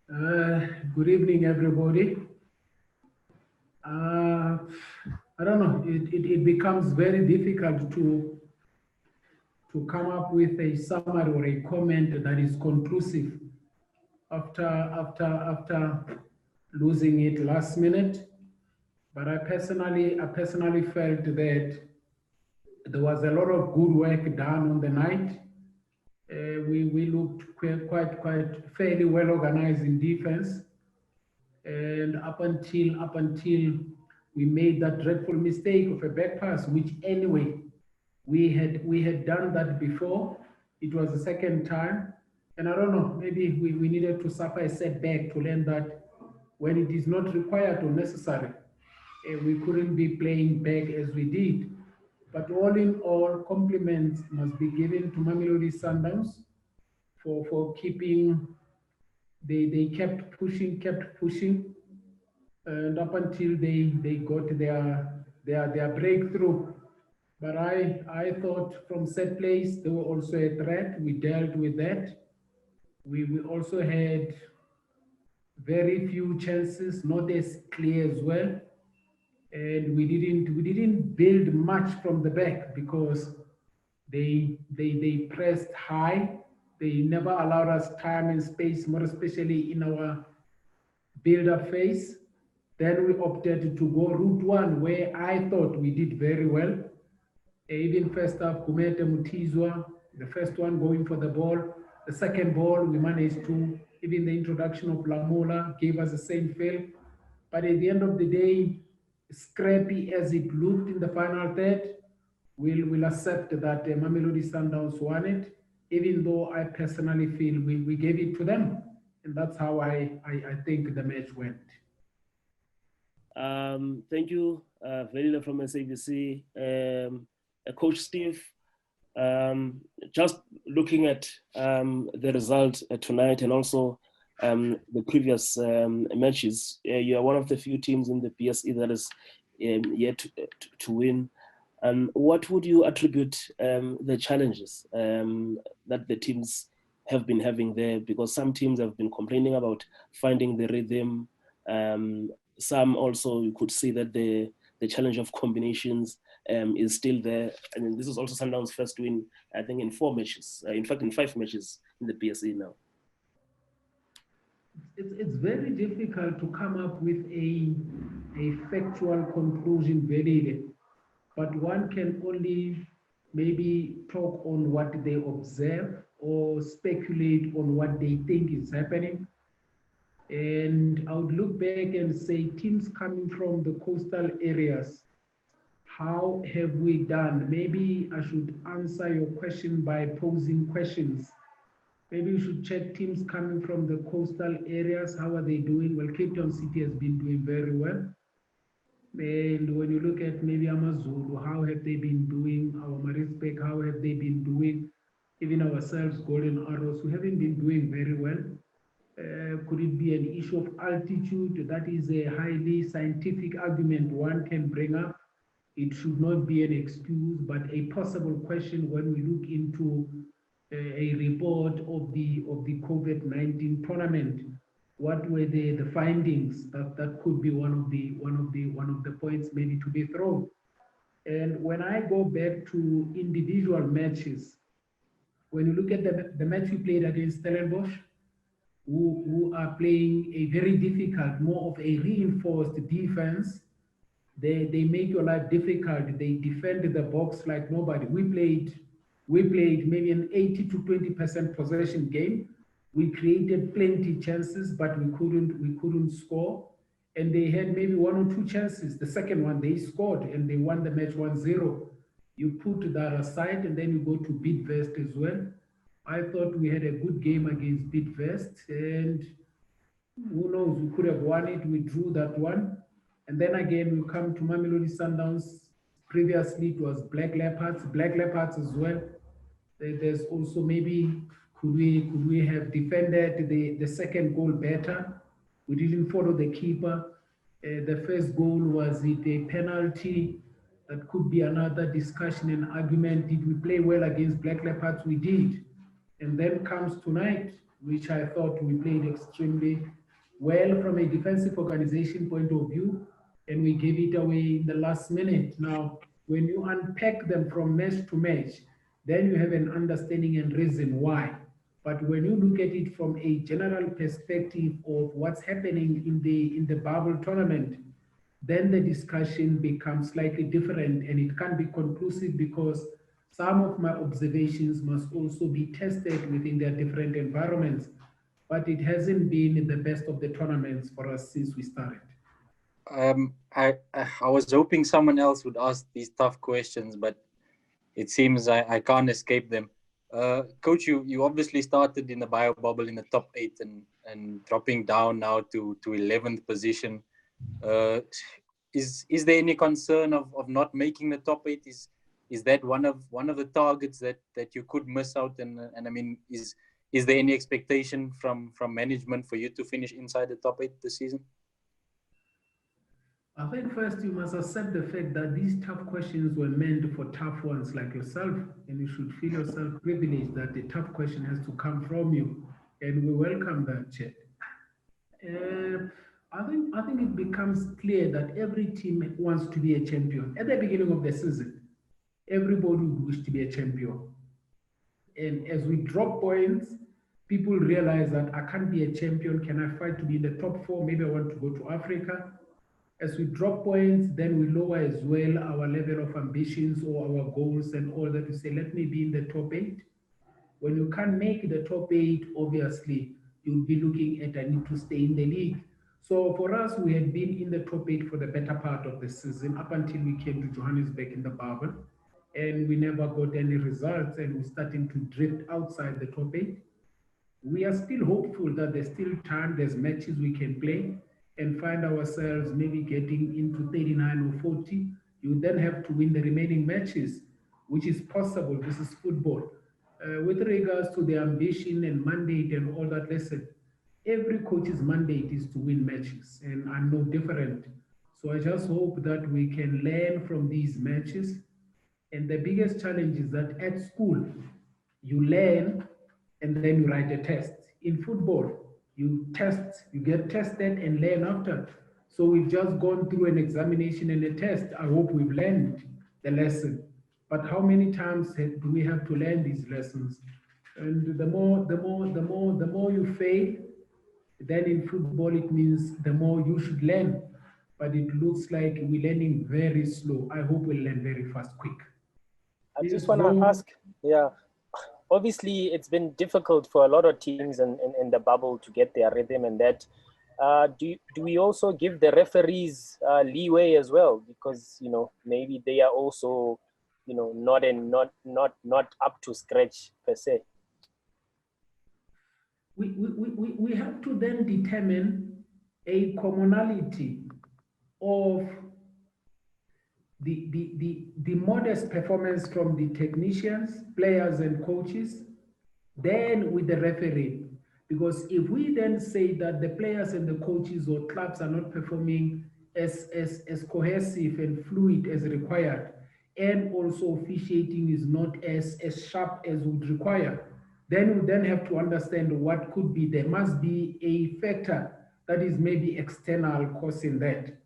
Good evening, everybody. I don't know, it becomes very difficult to come up with a summary or a comment that is conclusive after losing it last minute. But I personally felt that there was a lot of good work done on the night. We looked quite fairly well organized in defense. And up until we made that dreadful mistake of a back pass, which anyway we had done that before. It was the second time, and I don't know, maybe we needed to suffer a setback to learn that when it is not required or necessary, we couldn't be playing back as we did. But all in all, compliments must be given to Mamelodi Sundowns for keeping. They kept pushing, and up until they got their breakthrough. But I thought from set place they were also a threat. We dealt with that. We also had very few chances, not as clear as well, and we didn't build much from the back because they pressed high. They never allowed us time and space, more especially in our build-up phase. Then we opted to go route one, where I thought we did very well. Even first half, Kumete Mutizwa, the first one going for the ball. The second ball, we managed to, even the introduction of Lamola gave us the same feel. But at the end of the day, scrappy as it looked in the final third, we'll accept that Mamelodi Sundowns won it, even though I personally feel we gave it to them. And that's how I think the match went. Thank you, Velila from SABC. Coach Steve, just looking at the result tonight and also the previous matches, you are one of the few teams in the PSE that is yet to win. What would you attribute the challenges that the teams have been having there? Because some teams have been complaining about finding the rhythm. Some also, you could see that the challenge of combinations is still there. I mean, this is also Sundowns' first win, I think, in 4 matches. In fact, in 5 matches in the PSA now. It's very difficult to come up with a factual conclusion very, but one can only maybe talk on what they observe or speculate on what they think is happening. And I would look back and say teams coming from the coastal areas, how have we done? Maybe I should answer your question by posing questions. Maybe we should check teams coming from the coastal areas. How are they doing? Well, Cape Town City has been doing very well. And when you look at maybe Amazulu, how have they been doing? Our Maritzburg, how have they been doing? Even ourselves, Golden Arrows, we haven't been doing very well. Could it be an issue of altitude? That is a highly scientific argument one can bring up. It should not be an excuse, but a possible question when we look into a report of the COVID-19 tournament. What were the findings? That could be one of the points maybe to be thrown. And when I go back to individual matches, when you look at the match we played against Stellenbosch, who are playing a very difficult, more of a reinforced defense, they make your life difficult. They defend the box like nobody. We played maybe an 80 to 20% possession game. We created plenty chances, but we couldn't score. And they had maybe 1 or 2 chances. The second one they scored and they won the match 1-0. You put that aside and then you go to Bidvest as well. I thought we had a good game against Bidvest, and who knows, we could have won it. We drew that one. And then again, we come to Mamelodi Sundowns. Previously, it was Black Leopards as well. There's also maybe could we have defended the second goal better? We didn't follow the keeper. The first goal, was it a penalty? That could be another discussion and argument. Did we play well against Black Leopards? We did. And then comes tonight. which I thought we played extremely well from a defensive organization point of view, and we gave it away in the last minute. Now, when you unpack them from match to match, then you have an understanding and reason why. But when you look at it from a general perspective of what's happening in the bubble tournament, then the discussion becomes slightly different and it can't be conclusive because some of my observations must also be tested within their different environments. But it hasn't been the best of the tournaments for us since we started. I was hoping someone else would ask these tough questions, but it seems I can't escape them. Coach, you obviously started in the bio bubble in the top 8 and dropping down now to 11th position. Is there any concern of not making the top 8? Is that one of the targets that you could miss out? And I mean, is there any expectation from management for you to finish inside the top 8 this season? I think first you must accept the fact that these tough questions were meant for tough ones like yourself, and you should feel yourself privileged that the tough question has to come from you, and we welcome that, Chet. I think it becomes clear that every team wants to be a champion. At the beginning of the season, everybody would wish to be a champion. And as we drop points, people realize that I can't be a champion. Can I fight to be in the top 4? Maybe I want to go to Africa. As we drop points, then we lower as well our level of ambitions or our goals and all that. We say, let me be in the top 8. When you can't make the top 8, obviously, you'll be looking at I need to stay in the league. So for us, we had been in the top 8 for the better part of the season up until we came to Johannesburg in the bubble. And we never got any results and we're starting to drift outside the top 8. We are still hopeful that there's still time, there's matches we can play and find ourselves maybe getting into 39 or 40. You then have to win the remaining matches, which is possible. This is football. With regards to the ambition and mandate and all that, listen, every coach's mandate is to win matches, and I'm no different. So I just hope that we can learn from these matches. And the biggest challenge is that at school, you learn and then you write a test. In football, you test, you get tested and learn after. So we've just gone through an examination and a test. I hope we've learned the lesson. But how many times do we have to learn these lessons? And the more you fail, then in football it means the more you should learn. But it looks like we're learning very slow. I hope we'll learn very fast, quick. I just want to ask, obviously it's been difficult for a lot of teams in the bubble to get their rhythm and that. Do we also give the referees leeway as well? Because, you know, maybe they are also, you know, not up to scratch per se. We have to then determine a commonality of the modest performance from the technicians, players and coaches, then with the referee. Because if we then say that the players and the coaches or clubs are not performing as cohesive and fluid as required, and also officiating is not as sharp as would require, then we then have to understand what could be. There must be a factor that is maybe external causing that.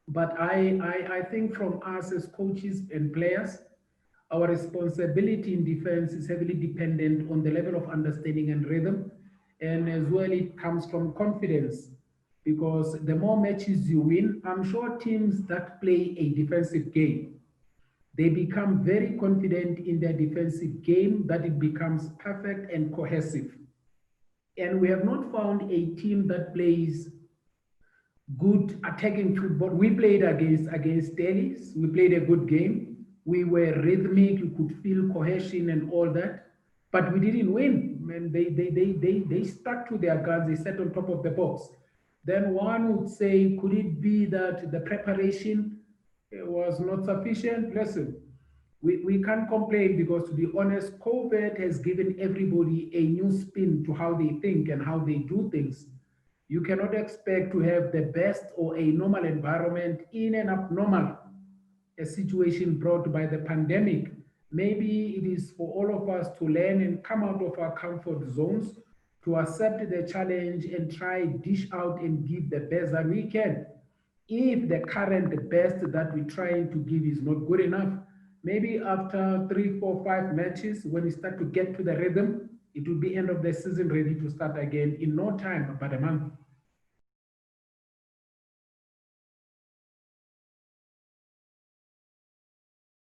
But I think from us as coaches and players, our responsibility in defense is heavily dependent on the level of understanding and rhythm. And as well, it comes from confidence, because the more matches you win, I'm sure teams that play a defensive game, they become very confident in their defensive game, that it becomes perfect and cohesive. And we have not found a team that plays good attacking football. We played against Delhi's. We played a good game. We were rhythmic. You could feel cohesion and all that, but we didn't win. And they stuck to their guns. They sat on top of the box. Then one would say, could it be that the preparation was not sufficient? Listen, we can't complain, because to be honest, COVID has given everybody a new spin to how they think and how they do things. You cannot expect to have the best or a normal environment in an abnormal situation brought by the pandemic. Maybe it is for all of us to learn and come out of our comfort zones to accept the challenge and try dish out and give the best that we can. If the current best that we're trying to give is not good enough, maybe after 3, 4, 5 matches, when we start to get to the rhythm, it will be end of the season ready to start again in no time, about a month.